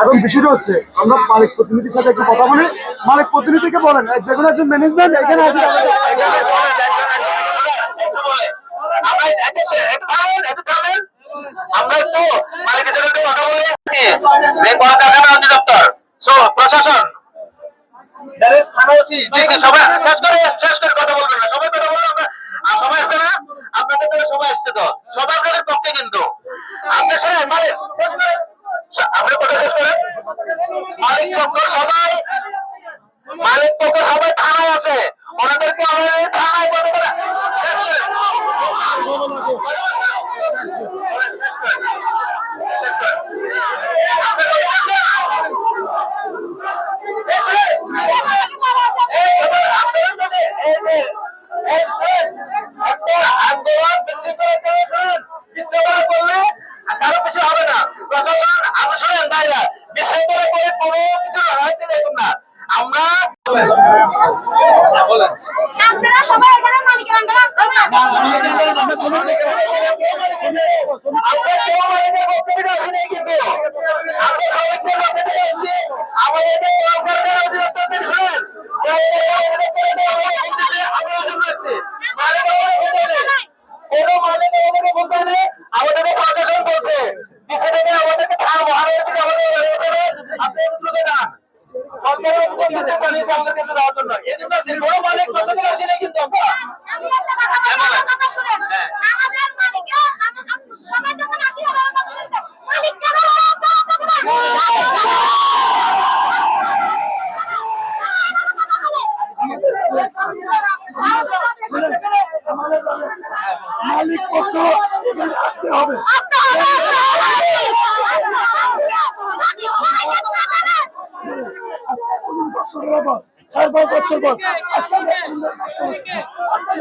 এখন বিষয়টা হচ্ছে আমরা মালিক প্রতিনিধির সাথে একটু কথা বলি। মালিক প্রতিনিধিকে বলেন যে কোনো একজন ম্যানেজমেন্ট এখানে আসে। আমরা তো মালিকের সাথে কথা বলে অধিদপ্তর প্রশাসন সবাই শেষ করে কথা বলবেন না, সবাই কথা বলবেন। আমরা সবাই আসছে না, আপনাদের তো সবাই আসছে, তো সবাই আপনাদের পক্ষে, কিন্তু আপনার সাথে মালিক আমরা কথা শেষ করেন। মালিক পক্ষ সবাই থানায় আছে, ওনাদেরকে আমাদের থানায় কথা বলে আন্দোলন বিশৃঙ্খলা করলে কারো কিছু হবে না। প্রশাসন আলোচনার বাইরে বিশৃঙ্খলা করে কোনো কিছু হয়তো দেখুন না। আমরা আপনারা সবাই এখানে মালিকের আন্ডারে আসছেন না? আমরা কেউ মালিকের বক্তব্য শুনে, কিন্তু আমরা সবাইকে বক্তব্য দিচ্ছি। আমাদের সরকারের অধিদপ্তর দেখবেন কোনো মালিক আমাদেরকে বলতে নেই, আমাদেরকে প্রশাসন বলছে আমাদেরকে থানা মহানগর থেকে আমাদের আপনি তুলে দেন মালিক পক্ষ এখানে আসতে হবে। আজকে এতদিন কষ্ট করার পর 4-5 বছর পর আজকে কষ্ট হচ্ছে। আজকে